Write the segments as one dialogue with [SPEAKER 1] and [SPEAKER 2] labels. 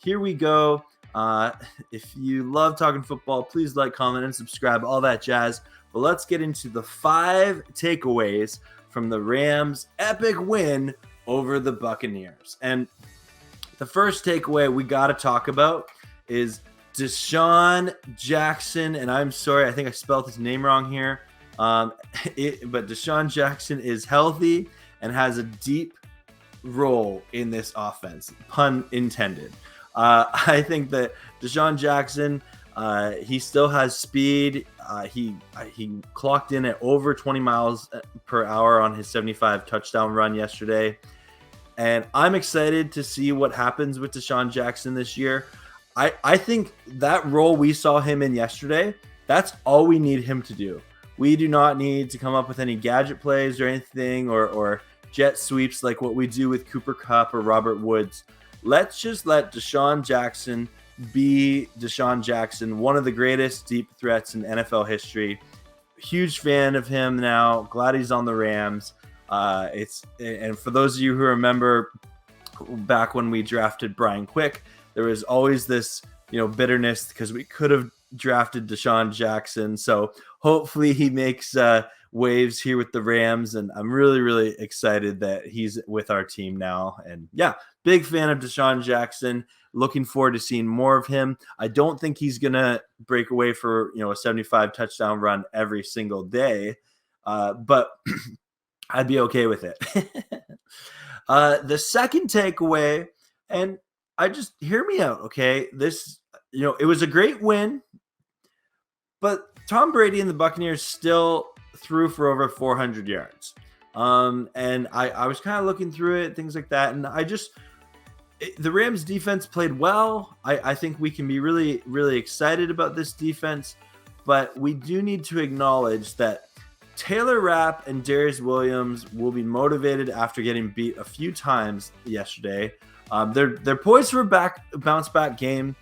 [SPEAKER 1] here we go. If you love talking football, please like, comment, and subscribe, all that jazz. But let's get into the 5 takeaways from the Rams' epic win over the Buccaneers. And the first takeaway we got to talk about is Desean Jackson. And I'm sorry, I think I spelled his name wrong here. But Desean Jackson is healthy and has a deep role in this offense, pun intended. I think that Desean Jackson, he still has speed. He clocked in at over 20 miles per hour on his 75 touchdown run yesterday. And I'm excited to see what happens with Desean Jackson this year. I think that role we saw him in yesterday, that's all we need him to do. We do not need to come up with any gadget plays or anything or jet sweeps like what we do with Cooper Kupp or Robert Woods. Let's just let Desean Jackson be Desean Jackson, one of the greatest deep threats in NFL history. Huge fan of him now. Glad he's on the Rams. And for those of you who remember back when we drafted Brian Quick, there was always this, bitterness because we could have drafted Desean Jackson. So hopefully he makes waves here with the Rams, and I'm really, really excited that he's with our team now. And yeah, big fan of Desean Jackson. Looking forward to seeing more of him. I don't think he's gonna break away for a 75 touchdown run every single day, but I'd be okay with it. The second takeaway, and hear me out, okay? This, it was a great win, but Tom Brady and the Buccaneers still threw for over 400 yards. And I was kind of looking through it, things like that. And the Rams defense played well. I think we can be really, really excited about this defense, but we do need to acknowledge that Taylor Rapp and Darious Williams will be motivated after getting beat a few times yesterday. They're poised for a bounce back game.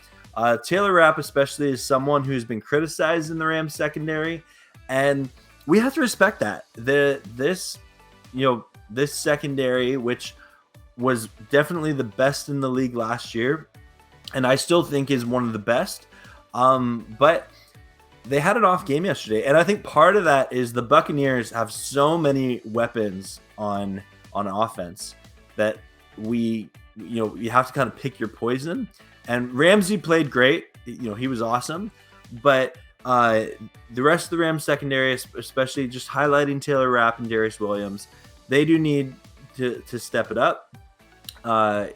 [SPEAKER 1] Taylor Rapp especially is someone who's been criticized in the Rams secondary, and we have to respect that. This secondary, which was definitely the best in the league last year, and I still think is one of the best. But they had an off game yesterday, and I think part of that is the Buccaneers have so many weapons on offense that you have to kind of pick your poison. And Ramsey played great. He was awesome. But the rest of the Rams secondary, especially just highlighting Taylor Rapp and Darious Williams, they do need to step it up. Now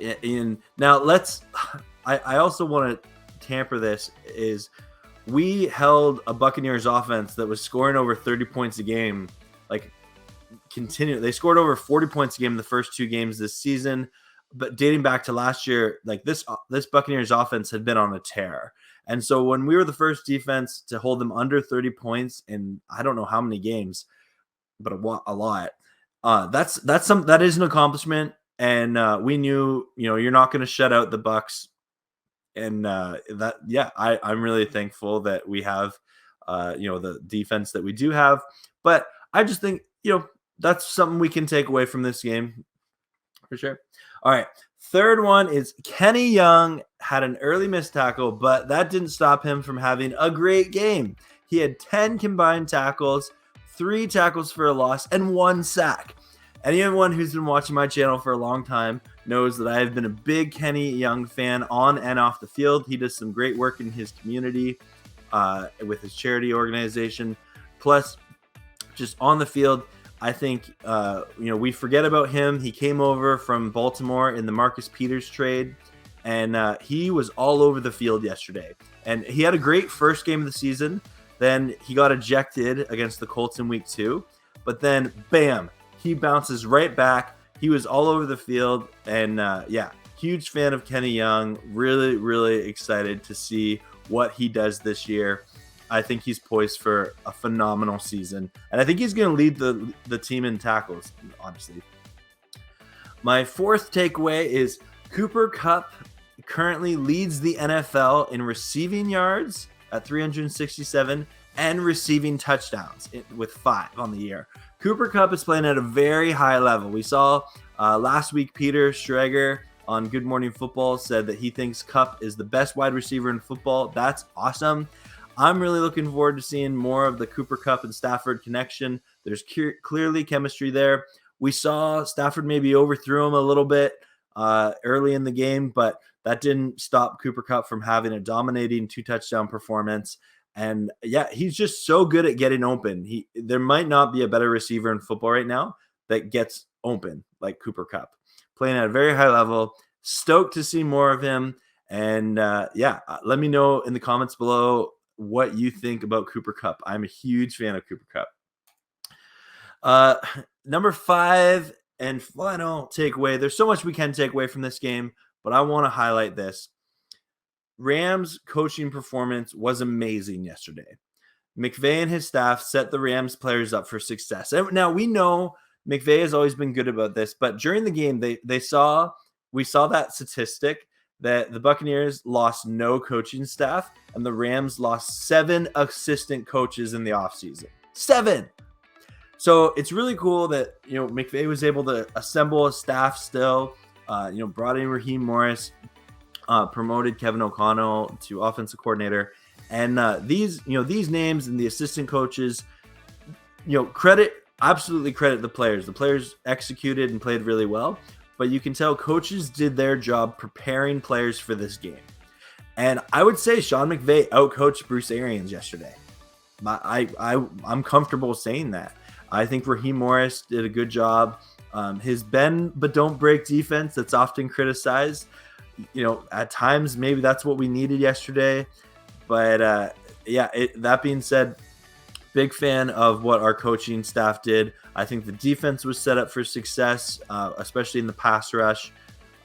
[SPEAKER 1] I also want to tamper this is we held a Buccaneers offense that was scoring over 30 points a game, They scored over 40 points a game in the first 2 games this season. But dating back to last year, this Buccaneers offense had been on a tear. And so when we were the first defense to hold them under 30 points in I don't know how many games, but a lot, that is an accomplishment. And we knew, you're not going to shut out the Bucs. And I'm really thankful that we have, the defense that we do have. But I just think, that's something we can take away from this game for sure. All right. Third one is Kenny Young had an early missed tackle, but that didn't stop him from having a great game. He had 10 combined tackles, 3 tackles for a loss, and 1 sack. Anyone who's been watching my channel for a long time knows that I have been a big Kenny Young fan on and off the field. He does some great work in his community with his charity organization. Plus, just on the field, I think, we forget about him. He came over from Baltimore in the Marcus Peters trade, and he was all over the field yesterday. And he had a great first game of the season. Then he got ejected against the Colts in week 2. But then, bam, he bounces right back. He was all over the field. And, huge fan of Kenny Young. Really, really excited to see what he does this year. I think he's poised for a phenomenal season. And I think he's going to lead the team in tackles, honestly. My fourth takeaway is Cooper Kupp currently leads the NFL in receiving yards at 367 and receiving touchdowns with 5 on the year. Cooper Kupp is playing at a very high level. We saw last week Peter Schrager on Good Morning Football said that he thinks Kupp is the best wide receiver in football. That's awesome. I'm really looking forward to seeing more of the Cooper Kupp and Stafford connection. There's clearly chemistry there. We saw Stafford maybe overthrew him a little bit early in the game, but that didn't stop Cooper Kupp from having a dominating 2-touchdown performance. And yeah, he's just so good at getting open. There might not be a better receiver in football right now that gets open like Cooper Kupp, playing at a very high level. Stoked to see more of him. And let me know in the comments below what you think about Cooper Kupp. I'm a huge fan of Cooper Kupp. Number 5 and final takeaway. There's so much we can take away from this game, but I want to highlight this. Rams coaching performance was amazing yesterday. McVay and his staff set the Rams players up for success. And now we know McVay has always been good about this, but during the game, we saw that statistic that the Buccaneers lost no coaching staff and the Rams lost 7 assistant coaches in the offseason. 7. So it's really cool that, McVay was able to assemble a staff still, brought in Raheem Morris, promoted Kevin O'Connell to offensive coordinator. And these names and the assistant coaches, absolutely credit the players. The players executed and played really well. But you can tell coaches did their job preparing players for this game. And I would say Sean McVay outcoached Bruce Arians yesterday. I'm comfortable saying that. I think Raheem Morris did a good job. His bend but don't break defense that's often criticized. At times maybe that's what we needed yesterday. But that being said, big fan of what our coaching staff did. I think the defense was set up for success, especially in the pass rush.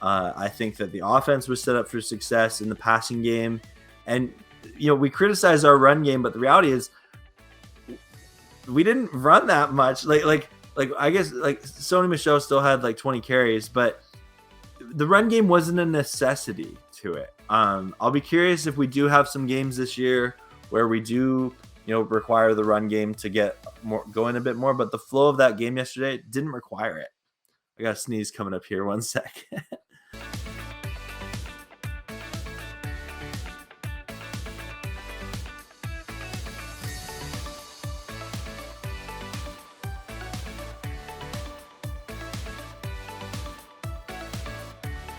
[SPEAKER 1] I think that the offense was set up for success in the passing game. And, we criticize our run game, but the reality is we didn't run that much. Like I guess Sony Michel still had 20 carries, but the run game wasn't a necessity to it. I'll be curious if we do have some games this year where we do require the run game to get going a bit more, but the flow of that game yesterday didn't require it. I got a sneeze coming up here. 1 sec.